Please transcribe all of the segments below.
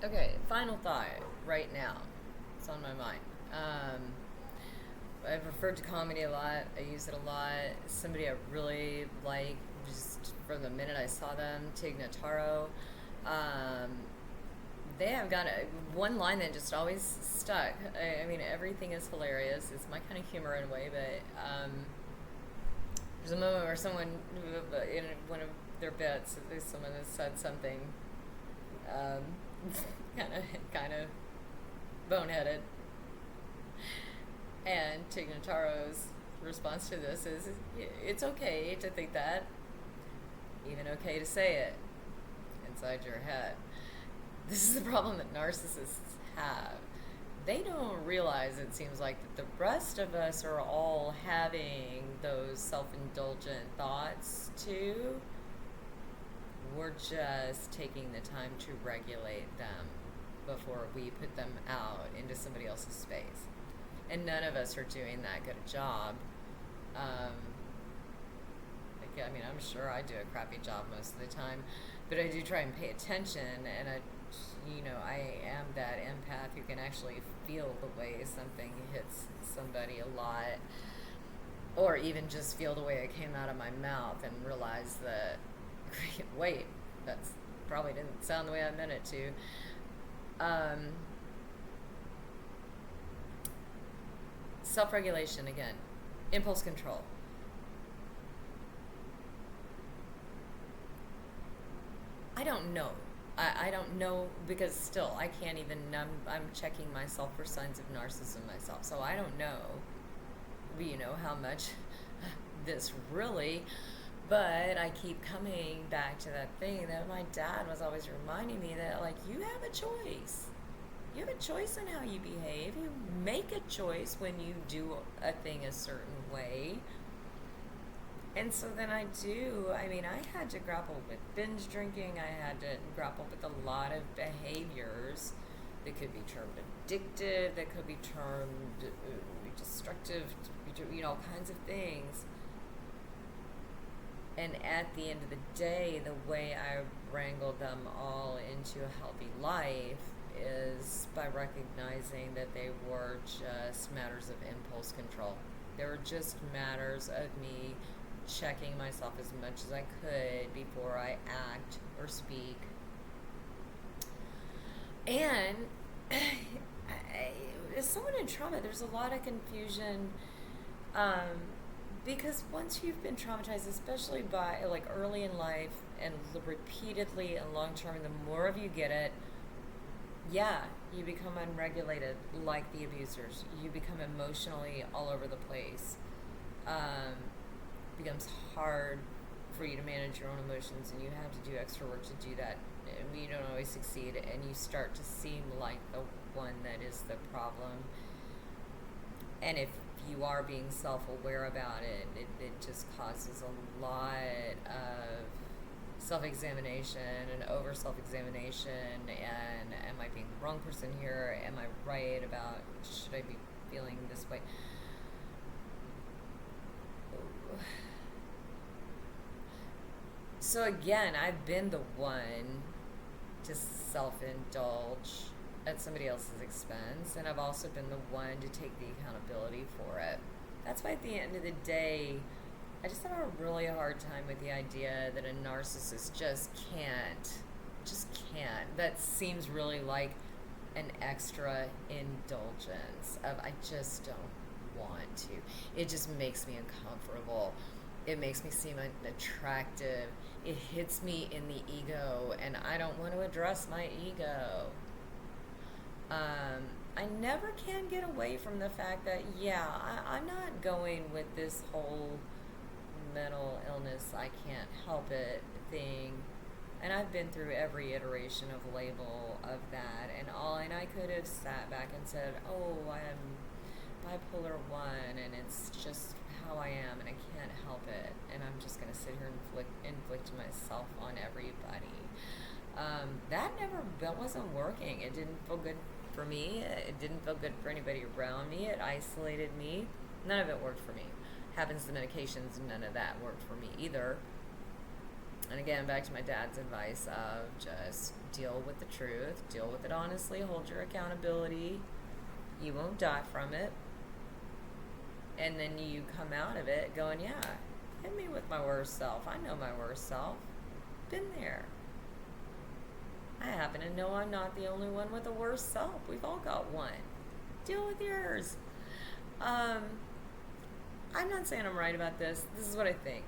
Okay, final thought right now. It's on my mind. I've referred to comedy a lot. I use it a lot. Somebody I really like, just from the minute I saw them, Tig Notaro. Um, they have got one line that just always stuck. I mean, everything is hilarious. It's my kind of humor in a way, but there's a moment where someone, in one of their bits, there's someone that said something um, kind of boneheaded, and Tig Notaro's response to this is, "It's okay to think that, even okay to say it inside your head." This is the problem that narcissists have. They don't realize, it seems like, that the rest of us are all having those self-indulgent thoughts too. We're just taking the time to regulate them before we put them out into somebody else's space. And none of us are doing that good a job. Um, I mean, I'm sure I do a crappy job most of the time, but I do try and pay attention, and I am that empath who can actually feel the way something hits somebody a lot, or even just feel the way it came out of my mouth and realize that, wait, that's probably didn't sound the way I meant it to. Self-regulation again, impulse control. I don't know. I don't know, because still I can't even. I'm checking myself for signs of narcissism myself, so I don't know. How much this really. But I keep coming back to that thing that my dad was always reminding me, that, like, you have a choice. You have a choice in how you behave. You make a choice when you do a thing a certain way. And so then I do. I mean, I had to grapple with binge drinking. I had to grapple with a lot of behaviors that could be termed addictive, that could be termed destructive, all kinds of things. And at the end of the day, the way I wrangled them all into a healthy life is by recognizing that they were just matters of impulse control. They were just matters of me checking myself as much as I could before I act or speak. And as someone in trauma, there's a lot of confusion, because once you've been traumatized, especially by, like, early in life and repeatedly and long term, the more of you get it, yeah, you become unregulated like the abusers. You become emotionally all over the place. It becomes hard for you to manage your own emotions, and you have to do extra work to do that. And you don't always succeed, and you start to seem like the one that is the problem. And if you are being self-aware about it, it just causes a lot of self-examination and over self-examination, and am I being the wrong person here? Am I right about, should I be feeling this way? So again, I've been the one to self-indulge at somebody else's expense, and I've also been the one to take the accountability for it. That's why at the end of the day, I just have a really hard time with the idea that a narcissist just can't. That seems really like an extra indulgence of, I just don't want to. It just makes me uncomfortable. It makes me seem unattractive. It hits me in the ego, and I don't want to address my ego. I never can get away from the fact that, yeah, I'm not going with this whole mental illness, I can't help it thing. And I've been through every iteration of label of that, and I could have sat back and said, oh, I'm bipolar 1, and it's just how I am, and I can't help it, and I'm just going to sit here and inflict myself on everybody. That wasn't working. It didn't feel good for me. It didn't feel good for anybody around me. It isolated me. None of it worked for me. Happens to medications, none of that worked for me either. And again, back to my dad's advice of just deal with the truth, deal with it honestly, hold your accountability. You won't die from it. And then you come out of it going, yeah, hit me with my worst self. I know my worst self. Been there. I happen to know I'm not the only one with a worst self. We've all got one. Deal with yours. I'm not saying I'm right about this. This is what I think.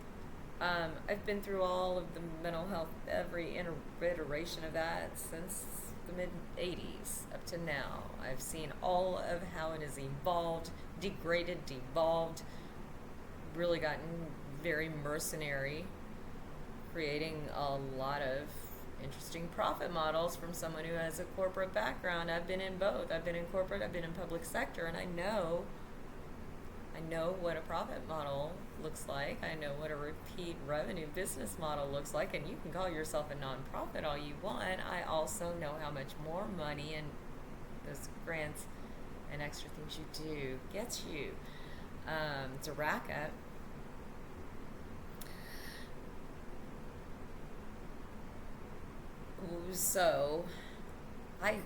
I've been through all of the mental health, every iteration of that since the mid-'80s up to now. I've seen all of how it has evolved, degraded, devolved, really gotten very mercenary, creating a lot of interesting profit models from someone who has a corporate background. I've been in both. I've been in corporate, I've been in public sector, and I know what a profit model looks like. I know what a repeat revenue business model looks like, and you can call yourself a nonprofit all you want. I also know how much more money and those grants and extra things you do gets you. It's a racket. So,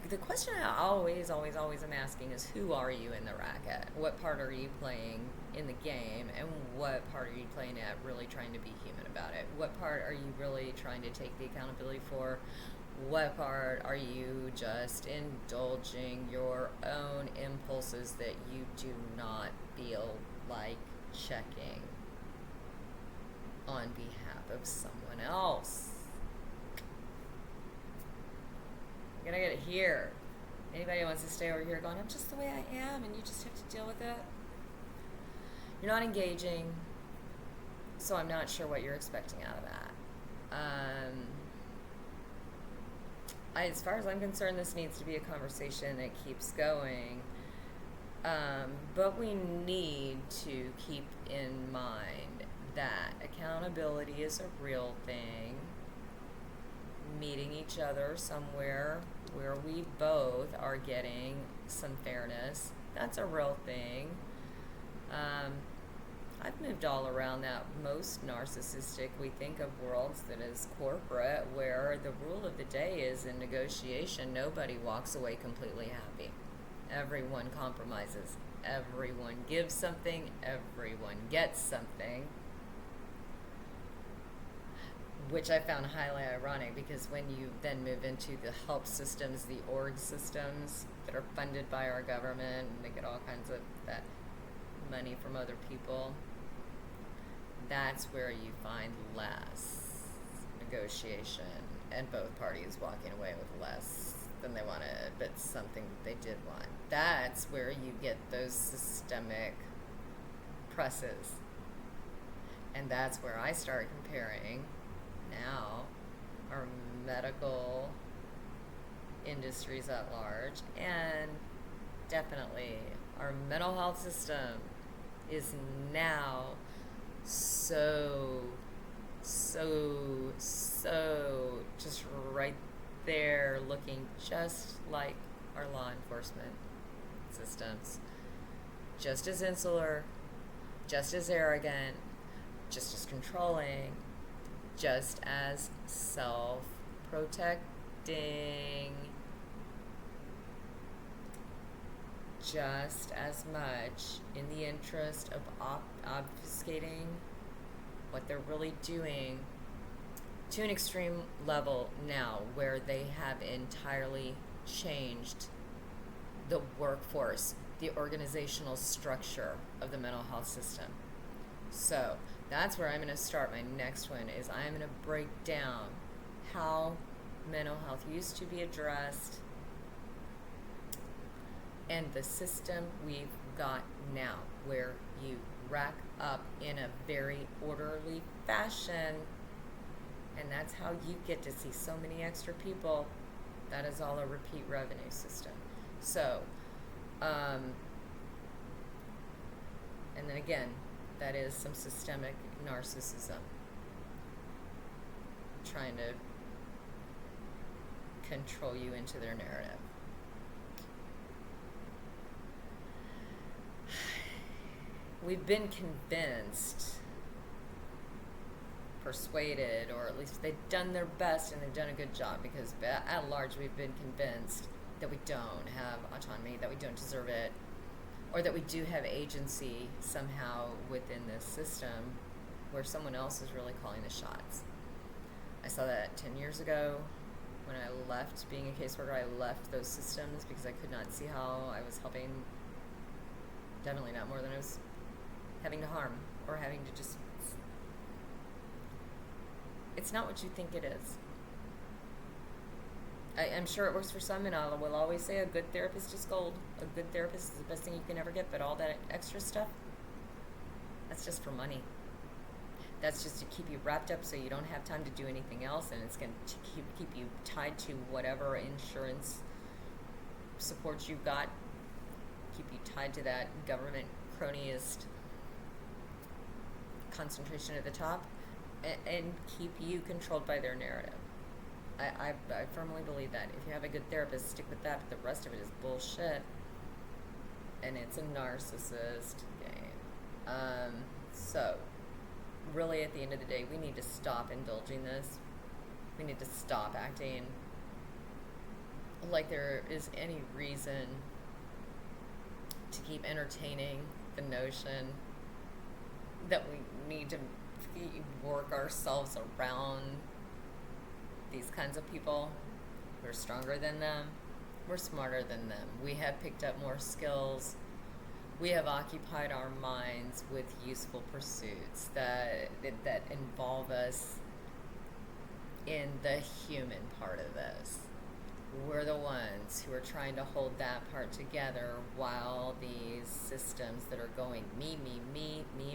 the question I always am asking is, who are you in the racket? What part are you playing in the game, and what part are you playing at really trying to be human about it? What part are you really trying to take the accountability for? What part are you just indulging your own impulses that you do not feel like checking on behalf of someone else? I'm gonna get it here. Anybody who wants to stay over here going, I'm just the way I am, and you just have to deal with it. You're not engaging, so I'm not sure what you're expecting out of that. As far as I'm concerned, this needs to be a conversation that keeps going. But we need to keep in mind that accountability is a real thing. Meeting each other somewhere where we both are getting some fairness, that's a real thing. I've moved all around that most narcissistic, we think of worlds that is corporate, where the rule of the day is in negotiation, nobody walks away completely happy. Everyone compromises. Everyone gives something. Everyone gets something. Which I found highly ironic, because when you then move into the help systems, the org systems that are funded by our government, and they get all kinds of that money from other people, that's where you find less negotiation and both parties walking away with less than they wanted, but something that they did want. That's where you get those systemic presses. And that's where I start comparing now our medical industries at large, and definitely our mental health system is now so just right there, looking just like our law enforcement systems, just as insular, just as arrogant, just as controlling, just as self-protecting, just as much in the interest of obfuscating what they're really doing, to an extreme level now where they have entirely changed the workforce, the organizational structure of the mental health system. So that's where I'm going to start. My next one is I'm going to break down how mental health used to be addressed and the system we've got now, where you rack up in a very orderly fashion, and that's how you get to see so many extra people. That is all a repeat revenue system. So, and then again, that is some systemic narcissism, trying to control you into their narrative. We've been convinced persuaded, or at least they've done their best and they've done a good job, because at large we've been convinced that we don't have autonomy, that we don't deserve it, or that we do have agency somehow within this system where someone else is really calling the shots. I saw that 10 years ago when I left being a caseworker. I left those systems because I could not see how I was helping, definitely not more than I was having to harm or having to just... It's not what you think it is. I'm sure it works for some, and I will always say a good therapist is gold. A good therapist is the best thing you can ever get, but all that extra stuff, that's just for money. That's just to keep you wrapped up so you don't have time to do anything else, and it's going to keep you tied to whatever insurance support you've got, keep you tied to that government cronyist concentration at the top, and keep you controlled by their narrative. I firmly believe that. If you have a good therapist, stick with that, but the rest of it is bullshit. And it's a narcissist game. So, really at the end of the day, we need to stop indulging this. We need to stop acting like there is any reason to keep entertaining the notion that we need to work ourselves around these kinds of people. We're stronger than them. We're smarter than them. We have picked up more skills. We have occupied our minds with useful pursuits that involve us in the human part of this. We're the ones who are trying to hold that part together while these systems that are going me,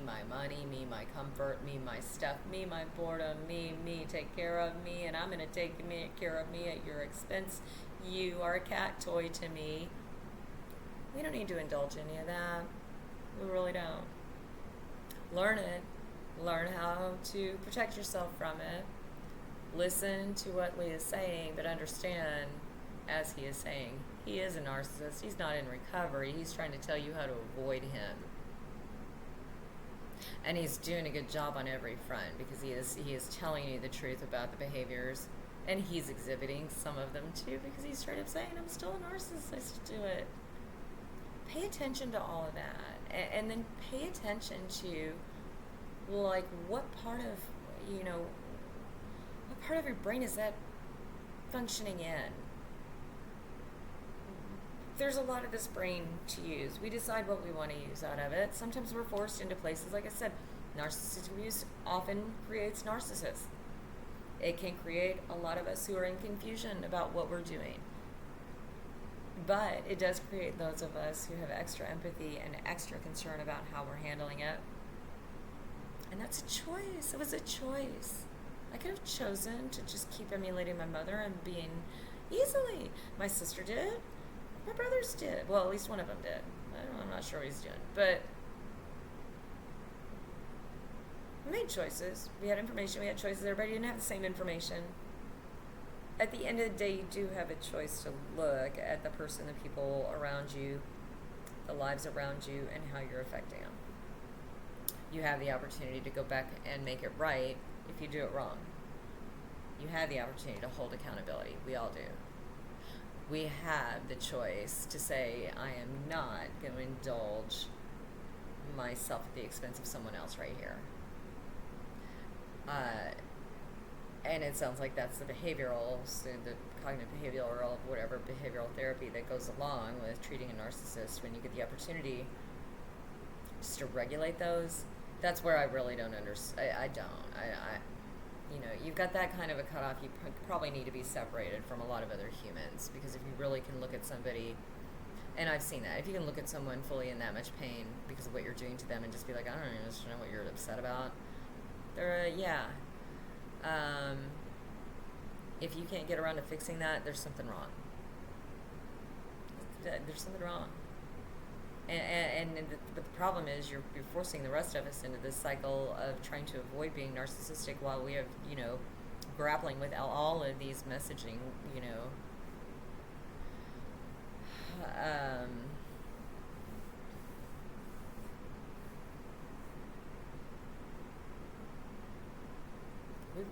my money, me, my comfort, me, my stuff, me, my boredom, me, take care of me, and I'm going to take care of me at your expense. You are a cat toy to me. We don't need to indulge any of that. We really don't. Learn it. Learn how to protect yourself from it. Listen to what Lee is saying, but understand, as he is saying, he is a narcissist. He's not in recovery. He's trying to tell you how to avoid him. And he's doing a good job on every front, because he is telling you the truth about the behaviors, and he's exhibiting some of them too, because he's straight up saying, I'm still a narcissist, do it. Pay attention to all of that, and then pay attention to, like, what part of your brain is that functioning in? There's a lot of this brain to use. We decide what we want to use out of it. Sometimes we're forced into places, like I said, narcissistic abuse often creates narcissists. It can create a lot of us who are in confusion about what we're doing. But it does create those of us who have extra empathy and extra concern about how we're handling it. And that's a choice. It was a choice. I could have chosen to just keep emulating my mother and being easily. My sister did. My brothers did. Well, at least one of them did. I'm not sure what he's doing. But we made choices. We had information. We had choices. Everybody didn't have the same information. At the end of the day, you do have a choice to look at the person, the people around you, the lives around you, and how you're affecting them. You have the opportunity to go back and make it right if you do it wrong. You have the opportunity to hold accountability. We all do. We have the choice to say, I am not going to indulge myself at the expense of someone else right here. And it sounds like that's the behavioral, so the cognitive behavioral, or whatever behavioral therapy that goes along with treating a narcissist. When you get the opportunity just to regulate those, that's where I really don't understand. I don't. You've got that kind of a cutoff. You probably need to be separated from a lot of other humans, because if you really can look at somebody, and I've seen that, if you can look at someone fully in that much pain because of what you're doing to them and just be like, I don't even know what you're upset about, if you can't get around to fixing that, there's something wrong. There's something wrong. But the problem is you're forcing the rest of us into this cycle of trying to avoid being narcissistic while we have, grappling with all of these messaging,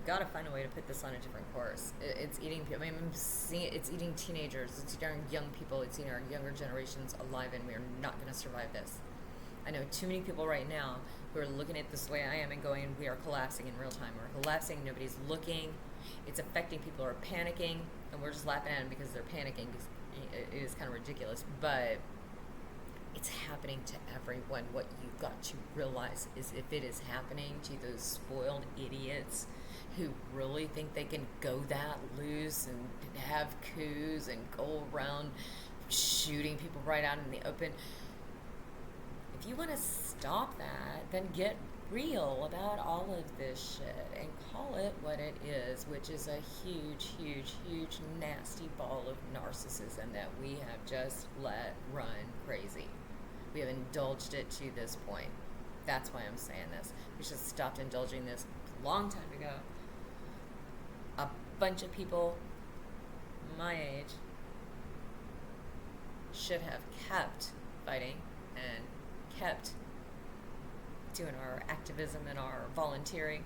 gotta find a way to put this on a different course. It's eating people. I mean, I'm seeing it. It's eating teenagers. It's eating our young people. It's eating our younger generations alive, and we are not going to survive this. I know too many people right now who are looking at this the way I am and going, we are collapsing in real time. We're collapsing. Nobody's looking. It's affecting. People are panicking, and we're just laughing at them because they're panicking. Because it is kind of ridiculous, but it's happening to everyone. What you've got to realize is if it is happening to those spoiled idiots who really think they can go that loose and have coups and go around shooting people right out in the open, if you want to stop that, then get real about all of this shit and call it what it is, which is a huge, huge, huge, nasty ball of narcissism that we have just let run crazy. We have indulged it to this point. That's why I'm saying this. We should have stopped indulging this a long time ago. A bunch of people my age should have kept fighting and kept doing our activism and our volunteering.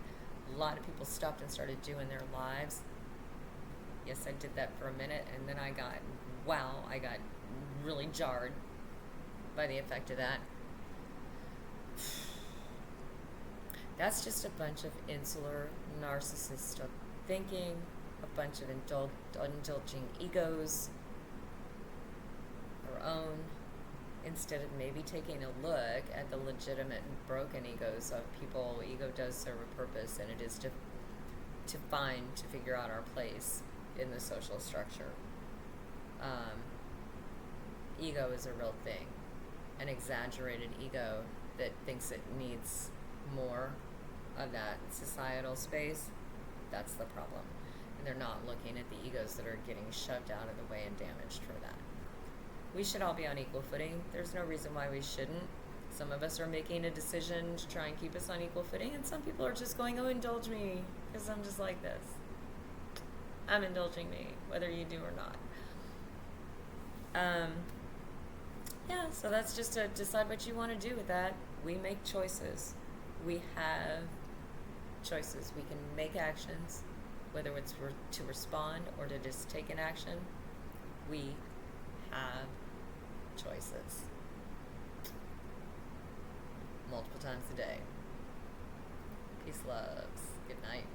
A lot of people stopped and started doing their lives. Yes, I did that for a minute, and then I got really jarred by the effect of that. That's just a bunch of insular, narcissistic thinking, a bunch of indulging egos, our own, instead of maybe taking a look at the legitimate and broken egos of people. Ego does serve a purpose, and it is to figure out our place in the social structure. Ego is a real thing. An exaggerated ego that thinks it needs more of that societal space, that's the problem. And they're not looking at the egos that are getting shoved out of the way and damaged for that. We should all be on equal footing. There's no reason why we shouldn't. Some of us are making a decision to try and keep us on equal footing, and some people are just going, oh, indulge me, because I'm just like this. I'm indulging me, whether you do or not. Yeah, so that's just to decide what you want to do with that. We make choices. We have choices. We can make actions, whether it's to respond or to just take an action. We have choices. Multiple times a day. Peace, loves. Good night.